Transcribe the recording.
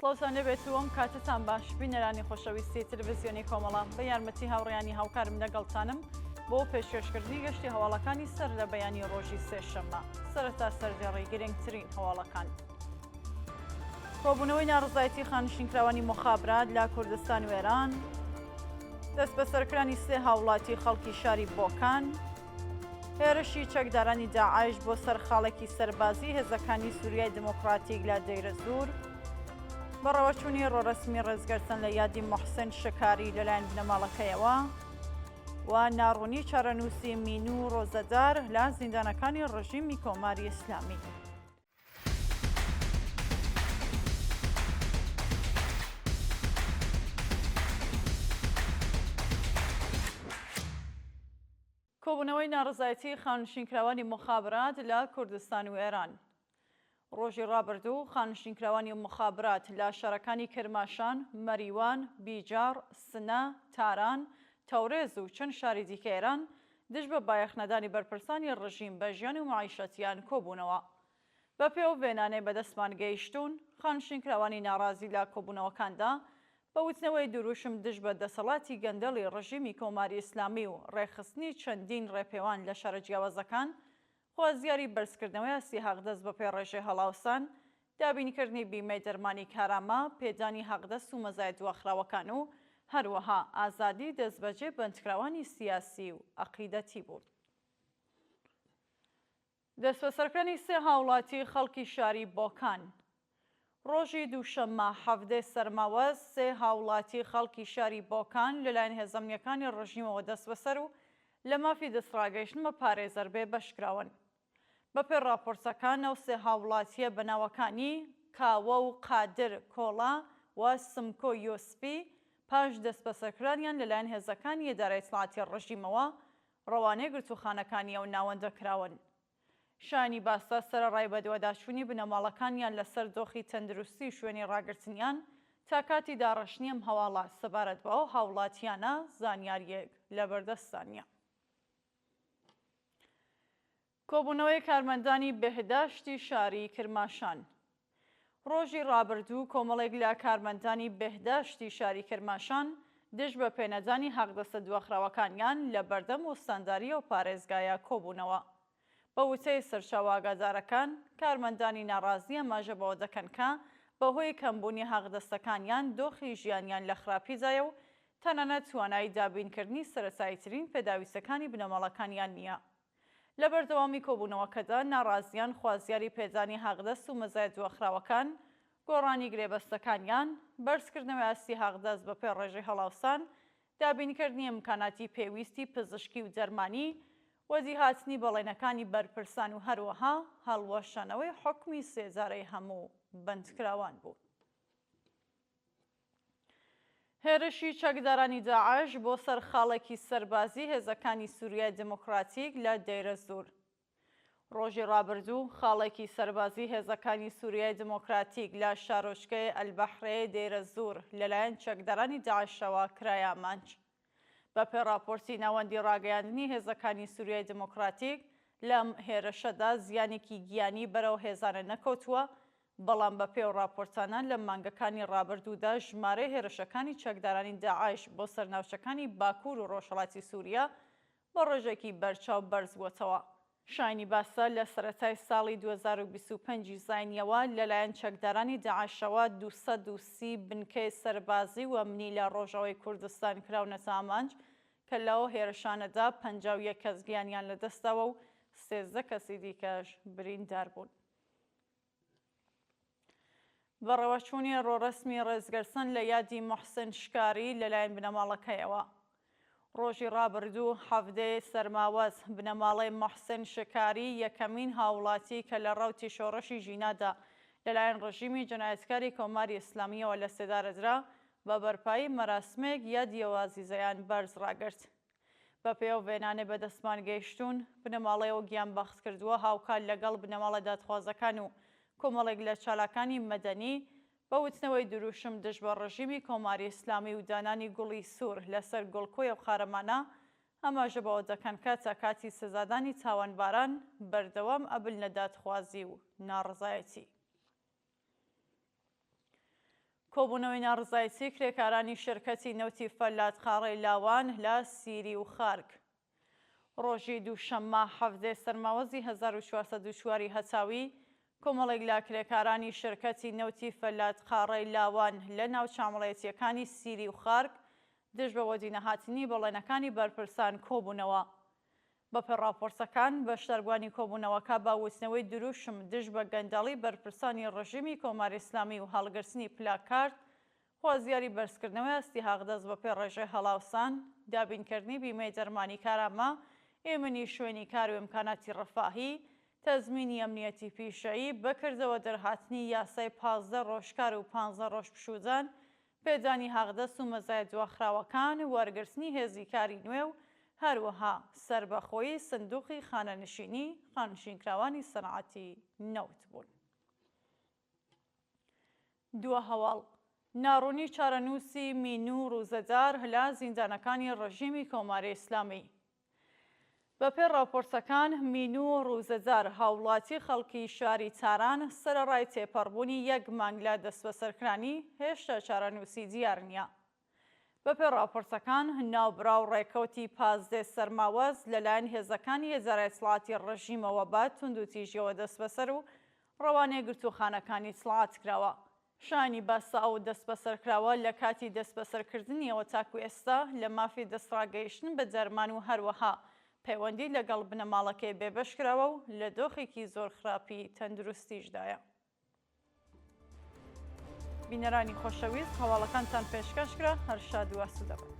سڵاوتان لەبێتوەم کاتتان باش بینەرانی خۆشەویستی تلڤیزیۆنی کۆمەڵە بە یارمەتی هاوڕێیانی هاوکارم لەگەڵتانم بۆ پێشکەشکردنی گەشتی هەواڵەکانی سەر لە بەیانی ڕۆژی سێشەممە سەرەتا سەرجێڕی گرنگترین هەواڵەکان. کۆبوونەوەی ناڕزایەتی خانشینکراوانی مخابرات لە کوردستان و ئێران، دەست بە سەرکرانی سێ هاوڵاتی خەڵکی شاری بۆکان، هێرشی چەکدارانی داعش بۆ سەر خاڵێکی سەربازی هێزەکانی سووریای دموکراتیک لە دەیرە زور، بەڕەوەچوونی ڕۆڕەسمی ڕێزگەرتن لە یادی موحسن شکاری لەلایەن بنەماڵەکەیەوە و ناڕوونی چارەنووسی مینو ڕۆزەدار لە زیندانەکانی ڕژیمی کۆماری ئیسلامی. کۆبوونەوەی ناڕزایەتی خانشینکراوانی مخابرات لە کوردستان و ئێران. ڕۆژی ڕابردوو خانشینکراوانی مخابرات لە شارەکانی کرماشان، مەریوان، بیجار، سنە، تاران، تەورێز و چەند شاری دیکە ئێران دژ بە بایەخنەدانی بەرپرسانی ڕژیم بە ژیان و معیشەتیان کۆبوونەوە. بە پێو وێنانەی بەدەستمان گەیشتوون، خانشینکراوانی ناڕازی لە کۆبوونەوەکاندا بە وتنەوەی دروشم دژ بە دەسەڵاتی گەندەڵی ڕژیمی کۆماری ئیسلامی و ڕێخستنی چەندین ڕێپێوان لە شارە جیاوازەکان، خوازیاری بەرزکردنەوەی ئاستی حەقدەست بە پێ ڕێژەی هەڵاوسان، دابینکردنی بیمەی دەرمانی کارامە، پێدانی حەقدەست و مەزایەت دواخراوەکان و هەروەها ئازادی دەستبەجێ بەندکراوانی سیاسی و عەقیدەتی بوون. دەست بە سەرکردنی سێ هاوڵاتی خەڵکی شاری بۆکان. ڕۆژی دووشەممە 17 سەرماوەز سێ هاوڵاتی خەڵکی شاری بۆکان لەلایەن هێزەمنیەکانی ڕژیمەوە دەست بەسەر و لە مافی دەستڕاگەیشتن بە پارێزەر بێ بەشکراون. بەپێ راپۆرتەکان ئەو سێ هاوڵاتیە بەناوەکانی کاوە و قادر کۆڵا و سمکۆ یۆسپی پاش دەست بەسەرکرانیان لەلایەن هێزەکانی ئیدارەی دەسەڵاتی ڕژیمەوە ڕەوانەی گرتوخانەکانی ئەو ناوەندەکراون. شانی باستا سەرەڕای بەدواداچوونی بنەماڵەکانیان لەسەر دۆخی تەندروستی شوێنی ڕاگرتنیان تا کاتی داڕەشنی ئەم هەواڵە سەبارەت بە ئەو هاوڵاتیانە زانیاریەک لەبەردەستانیە. کۆبوونەوەی کارمەندانی بێهداشتی شاری کرماشان. ڕۆژی ڕابردوو کۆمەڵێک لە کارمەندانی بێهداشتی شاری کرماشان دژ بە پێنەدانی حەقدەستە دواخراوەکانیان لە بەردەم وەستانداری و پارێزگایە کۆبوونەوە. بە وتەی سەرچاوە ئاگادارەکان، کارمەندانی ناڕازی ئەماژە بەوە دەکەن کە بەهۆی کەمبوونی حەقدەستەکانیان دۆخی ژیانیان لە خراپیدایە و تەنانەت توانایی دابینکردنی سەرەتاییترین پێداویستەکانی بنەماڵەکانیان نییە. لە بەردەوامی کۆبوونەوەکەدا ناڕازیان خوازیاری پێدانی حەقدەست و مەزایەت دواخراوەکان، گۆڕانی گرێبەستەکانیان، بەرزکردنەوەی ئاستی حەقدەست بە پێ ڕێژەی هەڵاوسان، دابینکردنی ئیمکاناتی پێویستی پزیشکی و دەرمانی، وەزیهاتنی بەڵێنەکانی بەرپرسان و هەروەها هەڵوەشانەوەی حوکمی سێجارەی هەموو بەندکراوان بوو. هێرشی چەکدارانی داعش بۆ سەر خاڵێکی سەربازی هێزەکانی سووریای دموکراتیک لە دەیرە زور. ڕۆژی ڕابردوو خاڵێکی سەربازی هێزەکانی سووریای دموکراتیک لە شارۆچکەی ئەلبەحرەیە دەیرە زور لەلایەن چەکدارانی داعشەوە کرایە مانج. بە پێ راپۆرتی ناوەندی ڕاگەیاندنی هێزەکانی سووریای دموکراتیک لەم هێرشەدا زیانێکی گیانی بەرەو هێزانە نەکەوتووە، بەڵام بە پێو راپۆرتانە لە مانگەکانی ڕابردوودا ژمارەی هێرشەکانی چەکدارانی داعش بۆ سەرناوچەکانی باکوور و ڕۆژهەڵاتی سووریا بە ڕێژێکی بەرچاو بەرز بووەتەوە. شایانی باسە لە سەرەتای ساڵی 2025 زاینیەوە لەلایەن چەکدارانی داعشەوە 230 بنکەی سەربازی و ئەمنی لە ڕۆژەوەی کوردستان کراونەتە ئامانج کە لەو هێرشانەدا 51 کەس گیانیان لەدەستەوە و 13 کەسی دیکەش بریندار بوون. بەڕەوەچوونی ڕۆڕەسمی ڕێزگەرتن لە یادی موحسن شکاری لەلایەن بنەماڵەکەیەوە. ڕۆژی ڕابردوو 17 سەرماوەز بنەماڵەی موحسن شکاری یەکەمین هاوڵاتی کە لە ڕەوتی شۆڕەشی ژینادا لەلایەن ڕژیمی جەنایەتکاری کۆماری ئیسلامیەوە لە سێدارەدرا بە بەرپایی مەراسمێک یادیەوە عەزیزەیان بەرز ڕاگرت. بە پێو وێنانێ بەدەستمان گەیشتوون، بنەماڵەیەوە گیان بەخت کردووە هاوکار لەگەڵ بنەماڵە دادخوازەکان و کۆمەڵێک لە چالاکانی مەدەنی بە وتنەوەی دروشم دژ بە ڕژیمی کۆماری ئیسلامی و دانانی گوڵی سوور لەسەر گوڵکۆی و قارەمانە ئەماژە بەوە دەکەن کە تا کاتی سزادانی تاوانباران بەردەوام ئەبن لە دادخوازی و ناڕزایەتی. کۆبوونەوەی ناڕزایەتی کرێکارانی شرکەتی نەوتی فەلات خاڕەی لاوان لە سیری و خارگ. ڕۆژی دووشەممە 17 سەرماوەزی 1404 هەتاوی کۆمەڵێک لە کرێکارانی شرکەتی نەوتی فەلات خاڕەی لاوان لە ناو چامەڵەیەتیەکانی سیری و خارگ دژ بە وەدینەهاتنی بەڵێنەکانی بەرپرسان کۆبوونەوە. بەپێ راپۆرسەکان بەشداربووانی کۆبوونەوەکە باوتنەوەی دروشم دژ بە گەندەڵی بەرپرسانی ڕژیمی کۆماری ئیسلامی و هەڵگرتنی پلاکارد، خوازیاری بەرزکردنەوەی ئەستی حەقدەست بەپێ ڕێژەی هەڵاوسان، دابینکردنی بیمەی دەرمانی کارامە، ئێمنی شوێنی کار و ئیمکاناتی ڕەفاهی، تەزمینی ئەمنیەتی پیشەیی، بەکردەوە دەرهاتنی یاسای 15 ڕۆژکار و 15 ڕۆژ پشووجان، پێدانی حەقدەست و مەزایە دواخراوەکان، وەرگرتنی هێزی کاری نوێ و هەروەها سەربەخۆیی سندوقی خانەنشینی خانشینکراوانی سەنعەتی نەوت بوون. دووە هەواڵ ناڕوونی چارەنووسی مینوو ڕووزەدار لە زیندانەکانی ڕژیمی کۆماری ئیسلامی. بەپێ راپۆرسەکان مینوو ڕووزەدار هاوڵاتی خەڵکی شاری تاران سەرەڕای تێپەڕبوونی 1 مانگ لە دەستبەسەرکرانی هێشتا چارەنووسی دیار نییە. بەپێ راپۆرسەکان ناوبراو ڕێکەوتی 15 سەرماوەز لەلایەن هێزەکانی هێزارای دەسەڵاتی ڕژیمەوە بات تونند و تیژیەوە دەستبەسەر و ڕەوانەیە گرتوخانەکانی دەسەڵات کراوە. شانی باسا و دەستبەسەرکراوە لە کاتی دەستبەسەرکردنیەوە تاکو ئێستا لە مافی دەستڕاگەیشتن بە دەرمان و هەروەها پەیوەندی لەگەڵ بنەماڵەکەی بێبەشکراوە و لە دۆخێکی زۆر خراپی تەندروستیشدایە. بینەرانی خۆشەویست، هەواڵەکانتان پێشکەشکرا، هەر شاد و ئاسوودە بن.